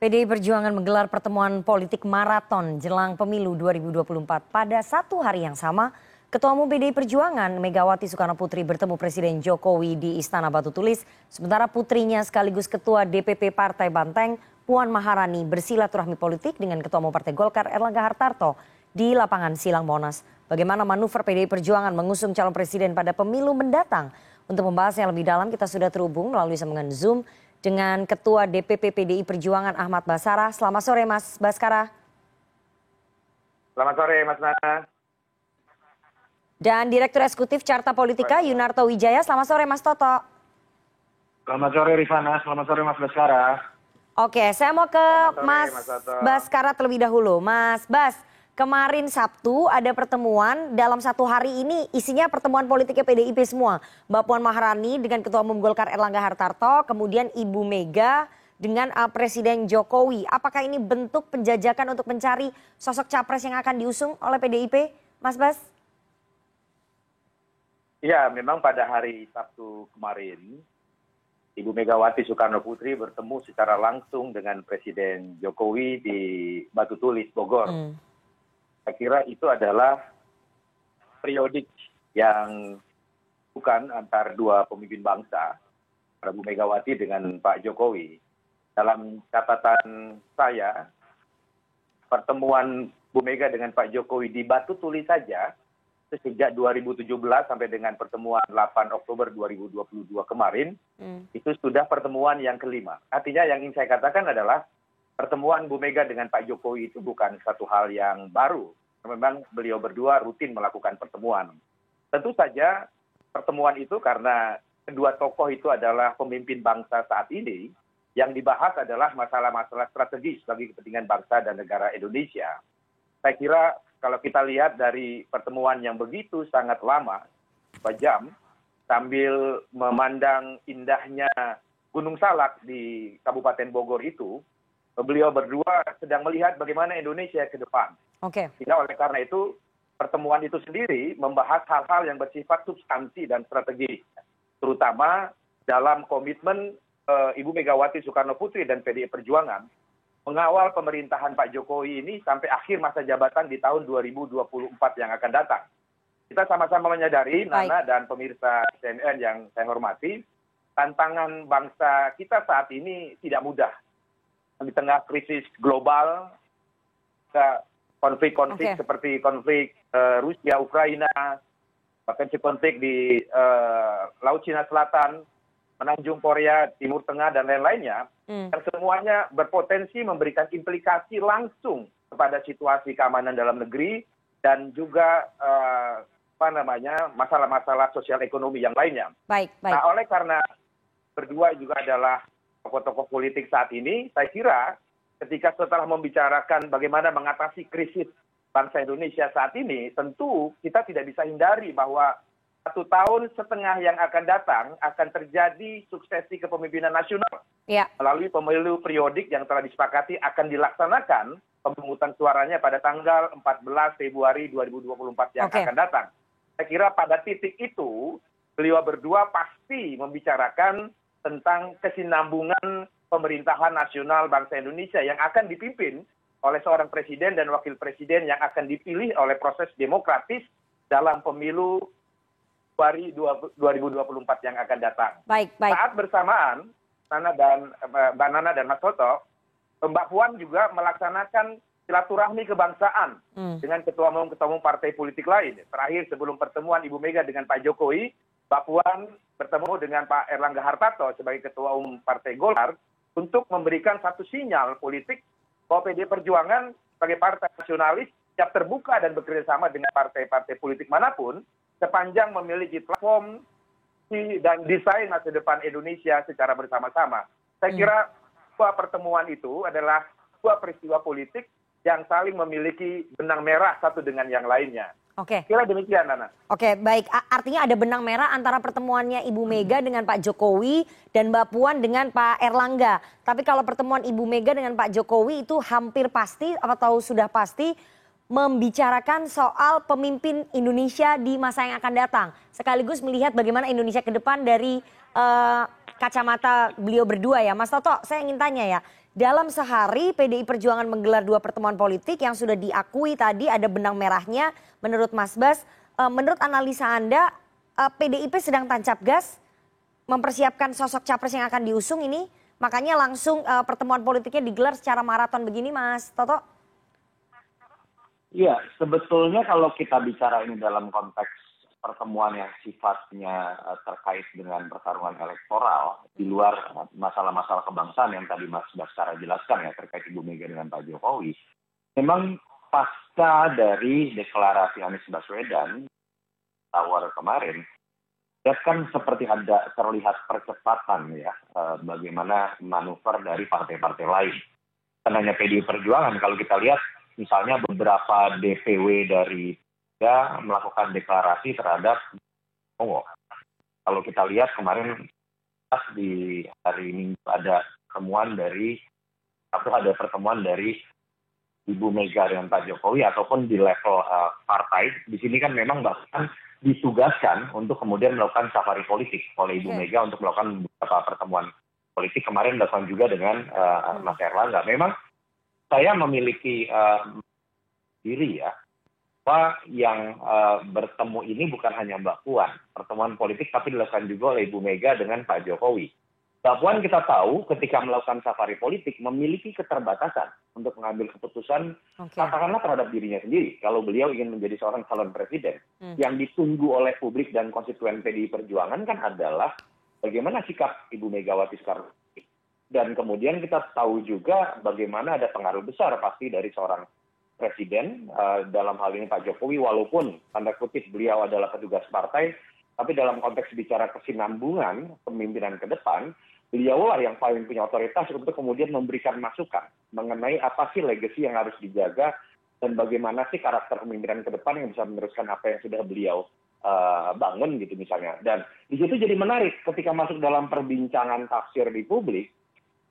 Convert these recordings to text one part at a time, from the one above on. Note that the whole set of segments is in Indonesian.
PDI Perjuangan menggelar pertemuan politik maraton jelang pemilu 2024. Pada satu hari yang sama, Ketua Umum PDI Perjuangan Megawati Soekarnoputri bertemu Presiden Jokowi di Istana Batu Tulis, sementara putrinya sekaligus Ketua DPP Partai Banteng, Puan Maharani bersilaturahmi politik dengan Ketua Umum Partai Golkar Erlangga Hartarto di lapangan Silang Monas. Bagaimana manuver PDI Perjuangan mengusung calon presiden pada pemilu mendatang? Untuk membahas yang lebih dalam, kita sudah terhubung melalui sambungan Zoom dengan Ketua DPP PDI Perjuangan Ahmad Basarah. Selamat sore Mas Baskara. Selamat sore Mas Nana. Dan Direktur Eksekutif Carta Politika Yunarto Wijaya. Selamat sore Mas Toto. Selamat sore Rifana, selamat sore Mas Baskara. Oke, saya mau ke Sore, Mas Baskara terlebih dahulu. Mas Bas, kemarin Sabtu ada pertemuan, dalam satu hari ini isinya pertemuan politiknya PDIP semua. Mbak Puan Maharani dengan Ketua Umum Golkar Erlangga Hartarto, kemudian Ibu Mega dengan Presiden Jokowi. Apakah ini bentuk penjajakan untuk mencari sosok capres yang akan diusung oleh PDIP, Mas Bas? Ya, memang pada hari Sabtu kemarin, Ibu Megawati Soekarnoputri bertemu secara langsung dengan Presiden Jokowi di Batu Tulis, Bogor. Saya kira itu adalah periodik yang bukan antar dua pemimpin bangsa, Ibu Megawati dengan Pak Jokowi. Dalam catatan saya, pertemuan Bu Mega dengan Pak Jokowi di Batu Tulis saja, sejak 2017 sampai dengan pertemuan 8 Oktober 2022 kemarin, itu sudah pertemuan yang kelima. Artinya yang ingin saya katakan adalah pertemuan Bu Mega dengan Pak Jokowi itu bukan satu hal yang baru. Memang beliau berdua rutin melakukan pertemuan. Tentu saja pertemuan itu karena kedua tokoh itu adalah pemimpin bangsa saat ini, yang dibahas adalah masalah-masalah strategis bagi kepentingan bangsa dan negara Indonesia. Saya kira kalau kita lihat dari pertemuan yang begitu sangat lama, 2 jam, sambil memandang indahnya Gunung Salak di Kabupaten Bogor itu, beliau berdua sedang melihat bagaimana Indonesia ke depan. Sehingga oleh karena itu, pertemuan itu sendiri membahas hal-hal yang bersifat substansi dan strategis, terutama dalam komitmen Ibu Megawati Soekarnoputri dan PDI Perjuangan mengawal pemerintahan Pak Jokowi ini sampai akhir masa jabatan di tahun 2024 yang akan datang. Kita sama-sama menyadari, Nana dan pemirsa CNN yang saya hormati, tantangan bangsa kita saat ini tidak mudah. Di tengah krisis global, konflik-konflik seperti konflik Rusia-Ukraina, bahkan konflik di Laut Cina Selatan, Menanjung Korea, Timur Tengah, dan lain-lainnya, yang semuanya berpotensi memberikan implikasi langsung kepada situasi keamanan dalam negeri dan juga masalah-masalah sosial ekonomi yang lainnya. Nah, oleh karena berdua juga adalah tokoh-tokoh politik saat ini, saya kira ketika setelah membicarakan bagaimana mengatasi krisis bangsa Indonesia saat ini, tentu kita tidak bisa hindari bahwa 1 tahun setengah yang akan datang akan terjadi suksesi kepemimpinan nasional melalui pemilu periodik yang telah disepakati akan dilaksanakan pemungutan suaranya pada tanggal 14 Februari 2024 yang akan datang. Saya kira pada titik itu beliau berdua pasti membicarakan tentang kesinambungan pemerintahan nasional bangsa Indonesia yang akan dipimpin oleh seorang presiden dan wakil presiden yang akan dipilih oleh proses demokratis dalam pemilu 2024 yang akan datang. Saat bersamaan, Mbak Nana dan Mas Toto, Mbak Puan juga melaksanakan silaturahmi kebangsaan dengan ketua umum partai politik lain. Terakhir sebelum pertemuan Ibu Mega dengan Pak Jokowi, Mbak Puan bertemu dengan Pak Erlangga Hartarto sebagai ketua umum Partai Golkar untuk memberikan satu sinyal politik bahwa PDI Perjuangan sebagai partai nasionalis siap terbuka dan bekerja sama dengan partai-partai politik manapun sepanjang memiliki platform dan desain masa depan Indonesia secara bersama-sama. Saya kira dua pertemuan itu adalah dua peristiwa politik yang saling memiliki benang merah satu dengan yang lainnya. Kira demikian, Nana. Baik. Artinya ada benang merah antara pertemuannya Ibu Mega dengan Pak Jokowi dan Mbak Puan dengan Pak Erlangga. Tapi kalau pertemuan Ibu Mega dengan Pak Jokowi itu hampir pasti atau sudah pasti membicarakan soal pemimpin Indonesia di masa yang akan datang. Sekaligus melihat bagaimana Indonesia ke depan dari kacamata beliau berdua ya. Mas Toto, saya ingin tanya ya. Dalam sehari PDI Perjuangan menggelar 2 pertemuan politik yang sudah diakui tadi ada benang merahnya menurut Mas Bas. Menurut analisa Anda, PDIP sedang tancap gas mempersiapkan sosok capres yang akan diusung ini. Makanya langsung pertemuan politiknya digelar secara maraton begini Mas Toto. Iya, sebetulnya kalau kita bicara ini dalam konteks pertemuan yang sifatnya terkait dengan pertarungan elektoral di luar masalah-masalah kebangsaan yang tadi Mas Baskara jelaskan ya terkait Ibu Mega dengan Pak Jokowi, memang pasca dari deklarasi Anies Baswedan Tower kemarin, ya kan seperti ada terlihat percepatan ya bagaimana manuver dari partai-partai lain. Bukan hanya PDI Perjuangan, kalau kita lihat misalnya beberapa DPW dari ya melakukan deklarasi terhadap Prabowo. Kalau kita lihat kemarin pas di hari Minggu ada pertemuan dari Ibu Mega dengan Pak Jokowi ataupun di level partai. Di sini kan memang bahkan ditugaskan untuk kemudian melakukan safari politik oleh Ibu Mega untuk melakukan beberapa pertemuan politik. Kemarin dilakukan juga dengan Mas Erlangga. Memang saya memiliki diri ya, bahwa yang bertemu ini bukan hanya Mbak Puan, pertemuan politik tapi dilakukan juga oleh Ibu Mega dengan Pak Jokowi. Mbak Puan kita tahu ketika melakukan safari politik memiliki keterbatasan untuk mengambil keputusan katakanlah terhadap dirinya sendiri. Kalau beliau ingin menjadi seorang calon presiden, yang ditunggu oleh publik dan konstituen PDI Perjuangan kan adalah bagaimana sikap Ibu Megawati Soekarno Putri. Dan kemudian kita tahu juga bagaimana ada pengaruh besar pasti dari seorang presiden, dalam hal ini Pak Jokowi, walaupun tanda kutip beliau adalah petugas partai, tapi dalam konteks bicara kesinambungan kepemimpinan ke depan, beliaulah yang paling punya otoritas untuk kemudian memberikan masukan mengenai apa sih legacy yang harus dijaga dan bagaimana sih karakter kepemimpinan ke depan yang bisa meneruskan apa yang sudah beliau bangun gitu misalnya. Dan di situ jadi menarik ketika masuk dalam perbincangan tafsir di publik,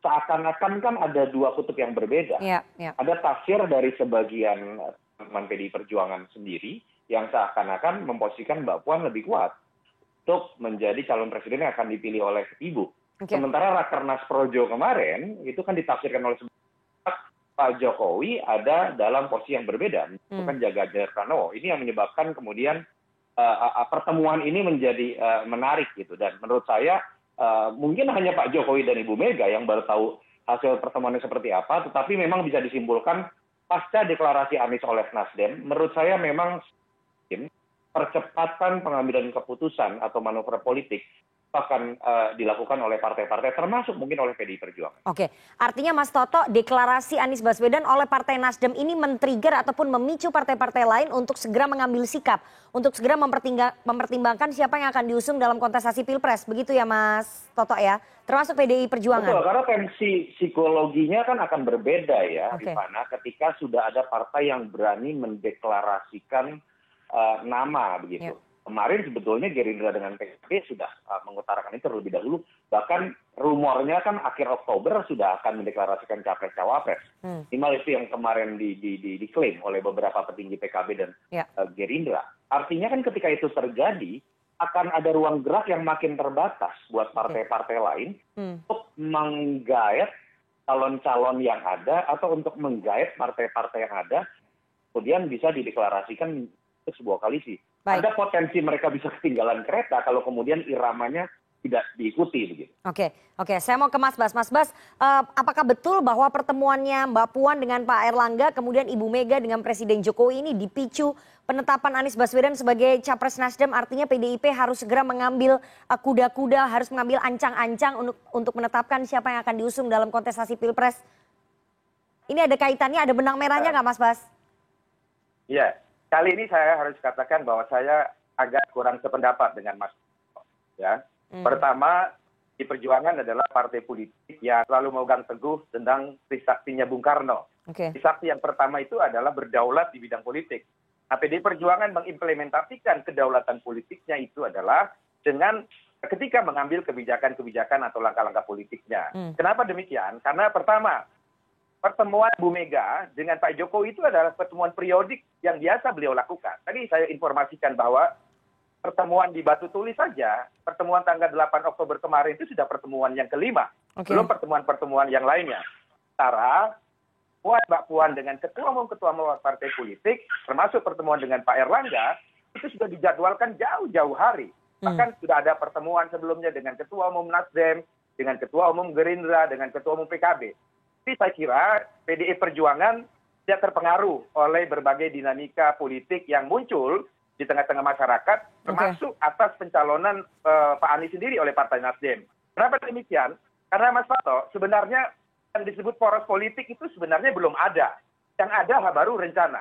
seakan-akan kan ada dua kutub yang berbeda. Ada tafsir dari sebagian teman PDI Perjuangan sendiri yang seakan-akan memposisikan Mbak Puan lebih kuat untuk menjadi calon presiden yang akan dipilih oleh Ibu. Sementara Rakernas Projo kemarin itu kan ditafsirkan oleh Pak Jokowi ada dalam posisi yang berbeda. Itu kan Ganjar Pranowo. Ini yang menyebabkan kemudian pertemuan ini menjadi menarik gitu. Dan menurut saya mungkin hanya Pak Jokowi dan Ibu Mega yang baru tahu hasil pertemuannya seperti apa, tetapi memang bisa disimpulkan pasca deklarasi Anies oleh Nasdem, menurut saya memang percepatan pengambilan keputusan atau manuver politik akan dilakukan oleh partai-partai, termasuk mungkin oleh PDI Perjuangan. Oke, artinya Mas Toto, deklarasi Anies Baswedan oleh Partai Nasdem ini men-trigger ataupun memicu partai-partai lain untuk segera mengambil sikap, untuk segera mempertimbangkan siapa yang akan diusung dalam kontestasi Pilpres, begitu ya Mas Toto ya, termasuk PDI Perjuangan. Betul, karena tensi psikologinya kan akan berbeda ya, Rifana, ketika sudah ada partai yang berani mendeklarasikan nama begitu. Kemarin sebetulnya Gerindra dengan PKB sudah mengutarakan itu terlebih dahulu. Bahkan rumornya kan akhir Oktober sudah akan mendeklarasikan capres-cawapres. Minimal itu yang kemarin diklaim oleh beberapa petinggi PKB dan Gerindra. Artinya kan ketika itu terjadi, akan ada ruang gerak yang makin terbatas buat partai-partai lain untuk menggait calon-calon yang ada atau untuk menggait partai-partai yang ada, kemudian bisa dideklarasikan sebuah koalisi. Ada potensi mereka bisa ketinggalan kereta kalau kemudian iramanya tidak diikuti begitu. Oke, saya mau ke Mas Bas. Mas Bas, apakah betul bahwa pertemuannya Mbak Puan dengan Pak Erlangga, kemudian Ibu Mega dengan Presiden Jokowi ini dipicu penetapan Anies Baswedan sebagai capres Nasdem, artinya PDIP harus segera mengambil kuda-kuda, harus mengambil ancang-ancang untuk menetapkan siapa yang akan diusung dalam kontestasi Pilpres? Ini ada kaitannya, ada benang merahnya nggak Mas Bas? Iya. Kali ini saya harus katakan bahwa saya agak kurang sependapat dengan Mas. Ya. Pertama, di Perjuangan adalah partai politik yang selalu memegang teguh tentang trisaktinya Bung Karno. Trisakti yang pertama itu adalah berdaulat di bidang politik. Nah, PDI Perjuangan mengimplementasikan kedaulatan politiknya itu adalah dengan ketika mengambil kebijakan-kebijakan atau langkah-langkah politiknya. Kenapa demikian? Karena pertama, pertemuan Bu Mega dengan Pak Jokowi itu adalah pertemuan periodik yang biasa beliau lakukan. Tadi saya informasikan bahwa pertemuan di Batu Tulis saja, pertemuan tanggal 8 Oktober kemarin itu sudah pertemuan yang kelima. Belum pertemuan-pertemuan yang lainnya. Sementara Mbak Puan dengan ketua umum partai politik, termasuk pertemuan dengan Pak Erlangga, itu sudah dijadwalkan jauh-jauh hari. Bahkan sudah ada pertemuan sebelumnya dengan ketua umum Nasdem, dengan ketua umum Gerindra, dengan ketua umum PKB. Tapi saya kira PDI Perjuangan tidak terpengaruh oleh berbagai dinamika politik yang muncul di tengah-tengah masyarakat, termasuk atas pencalonan Pak Anies sendiri oleh Partai Nasdem. Kenapa demikian? Karena Mas Fato, sebenarnya yang disebut poros politik itu sebenarnya belum ada. Yang ada baru rencana.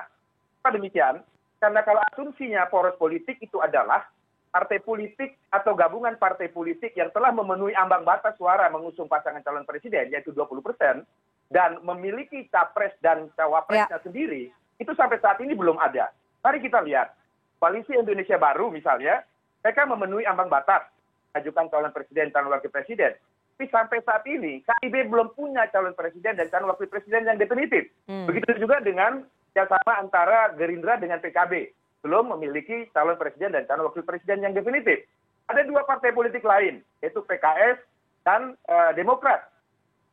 Kenapa demikian? Karena kalau asumsinya poros politik itu adalah partai politik atau gabungan partai politik yang telah memenuhi ambang batas suara mengusung pasangan calon presiden, yaitu 20%, dan memiliki capres dan cawapresnya sendiri, itu sampai saat ini belum ada. Mari kita lihat, Koalisi Indonesia Baru misalnya, mereka memenuhi ambang batas, ajukan calon presiden, calon wakil presiden. Tapi sampai saat ini, KIB belum punya calon presiden dan calon wakil presiden yang definitif. Begitu juga dengan kerjasama antara Gerindra dengan PKB. Belum memiliki calon presiden dan calon wakil presiden yang definitif. Ada dua partai politik lain, yaitu PKS dan Demokrat.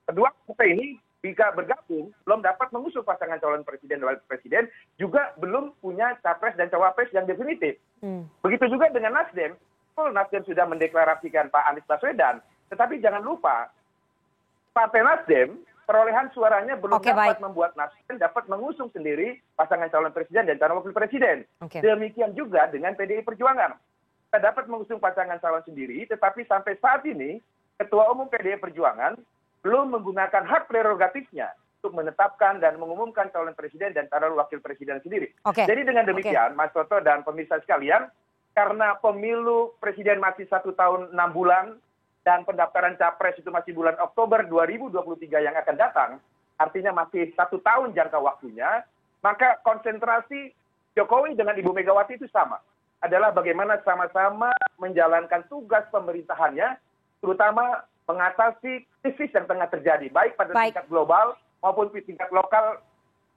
Kedua partai ini, jika bergabung, belum dapat mengusung pasangan calon presiden dan wakil presiden, juga belum punya capres dan cawapres yang definitif. Begitu juga dengan Nasdem. Nasdem sudah mendeklarasikan Pak Anies Baswedan, tetapi jangan lupa, Partai Nasdem, perolehan suaranya belum dapat membuat Nasdem dapat mengusung sendiri pasangan calon presiden dan calon wakil presiden. Demikian juga dengan PDI Perjuangan. Kita dapat mengusung pasangan calon sendiri, tetapi sampai saat ini, Ketua Umum PDI Perjuangan belum menggunakan hak prerogatifnya untuk menetapkan dan mengumumkan calon presiden dan calon wakil presiden sendiri. Jadi dengan demikian, Mas Toto dan pemirsa sekalian, karena pemilu presiden masih 1 tahun 6 bulan, dan pendaftaran capres itu masih bulan Oktober 2023 yang akan datang, artinya masih 1 tahun jangka waktunya, maka konsentrasi Jokowi dengan Ibu Megawati itu sama. Adalah bagaimana sama-sama menjalankan tugas pemerintahannya, terutama mengatasi krisis yang tengah terjadi, baik pada tingkat global maupun di tingkat lokal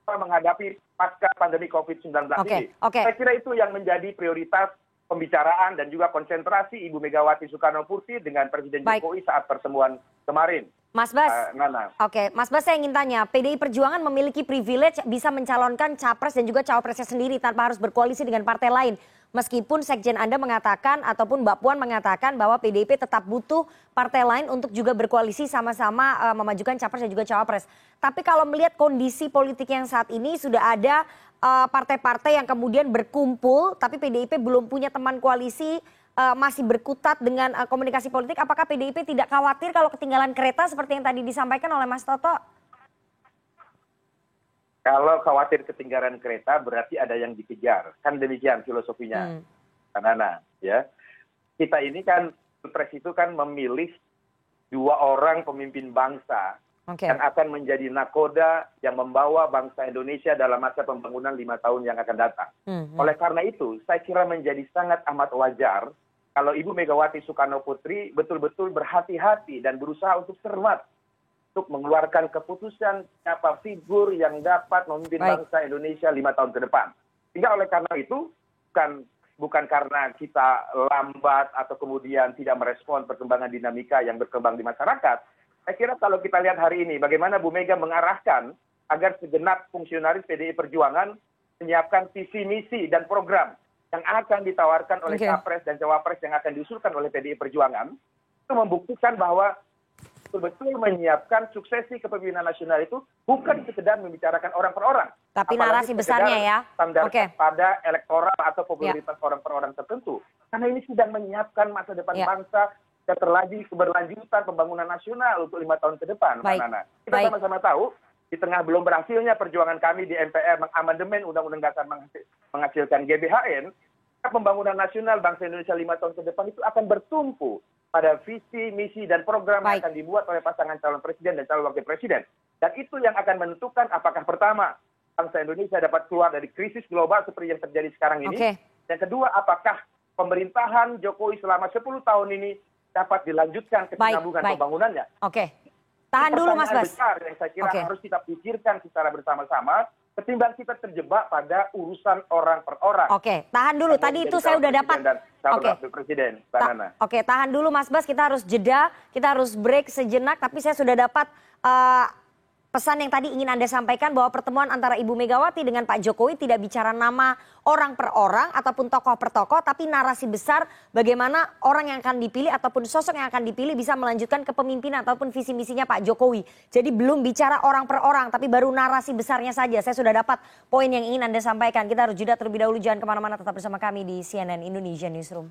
menghadapi pasca pandemi COVID-19 ini. Saya kira itu yang menjadi prioritas pembicaraan dan juga konsentrasi Ibu Megawati Soekarno Putri dengan Presiden Jokowi saat pertemuan kemarin. Mas Bas, Nana. Mas Bas saya ingin tanya, PDI Perjuangan memiliki privilege bisa mencalonkan capres dan juga cawapresnya sendiri tanpa harus berkoalisi dengan partai lain. Meskipun Sekjen Anda mengatakan ataupun Mbak Puan mengatakan bahwa PDIP tetap butuh partai lain untuk juga berkoalisi sama-sama memajukan capres dan juga cawapres. Tapi kalau melihat kondisi politik yang saat ini sudah ada partai-partai yang kemudian berkumpul tapi PDIP belum punya teman koalisi, masih berkutat dengan komunikasi politik, apakah PDIP tidak khawatir kalau ketinggalan kereta seperti yang tadi disampaikan oleh Mas Toto? Kalau khawatir ketinggalan kereta berarti ada yang dikejar. Kan demikian filosofinya. Nana, ya. Kita ini kan, Pilpres itu kan memilih 2 orang pemimpin bangsa yang akan menjadi nakoda yang membawa bangsa Indonesia dalam masa pembangunan 5 tahun yang akan datang. Oleh karena itu, saya kira menjadi sangat amat wajar kalau Ibu Megawati Soekarno Putri betul-betul berhati-hati dan berusaha untuk cermat untuk mengeluarkan keputusan siapa figur yang dapat memimpin bangsa Indonesia 5 tahun ke depan. Sehingga oleh karena itu, bukan karena kita lambat atau kemudian tidak merespon perkembangan dinamika yang berkembang di masyarakat. Saya kira kalau kita lihat hari ini, bagaimana Bu Mega mengarahkan agar segenap fungsionaris PDI Perjuangan menyiapkan visi misi dan program yang akan ditawarkan oleh capres dan cawapres yang akan diusulkan oleh PDI Perjuangan, itu membuktikan bahwa betul-betul menyiapkan suksesi kepemimpinan nasional itu bukan sekedar membicarakan orang per orang. Tapi narasi besarnya ya. Standar pada elektoral atau popularitas orang per orang tertentu. Karena ini sedang menyiapkan masa depan bangsa yang keberlanjutan pembangunan nasional untuk 5 tahun ke depan. Nana. Kita sama-sama tahu, di tengah belum berhasilnya perjuangan kami di MPR mengamandemen Undang-Undang Dasar menghasilkan GBHN, pembangunan nasional bangsa Indonesia 5 tahun ke depan itu akan bertumpu pada visi, misi, dan program yang akan dibuat oleh pasangan calon presiden dan calon wakil presiden. Dan itu yang akan menentukan apakah pertama, bangsa Indonesia dapat keluar dari krisis global seperti yang terjadi sekarang ini. Yang kedua, apakah pemerintahan Jokowi selama 10 tahun ini dapat dilanjutkan kesinambungan pembangunannya. tahan Itu dulu Mas pertanyaan Bas. besar yang saya kira Oke. harus kita pikirkan secara bersama-sama ketimbang kita terjebak pada urusan orang per orang. Oke, tahan dulu. Yang Tadi menjadi itu saya calon udah presiden dapat. dan calon Oke. wakil presiden, Mbak Nana. Oke, tahan dulu Mas Bas, kita harus jeda, kita harus break sejenak, tapi saya sudah dapat pesan yang tadi ingin Anda sampaikan bahwa pertemuan antara Ibu Megawati dengan Pak Jokowi tidak bicara nama orang per orang ataupun tokoh per tokoh, tapi narasi besar bagaimana orang yang akan dipilih ataupun sosok yang akan dipilih bisa melanjutkan kepemimpinan ataupun visi misinya Pak Jokowi. Jadi belum bicara orang per orang, tapi baru narasi besarnya saja. Saya sudah dapat poin yang ingin Anda sampaikan. Kita harus jeda terlebih dahulu, jangan kemana-mana, tetap bersama kami di CNN Indonesia Newsroom.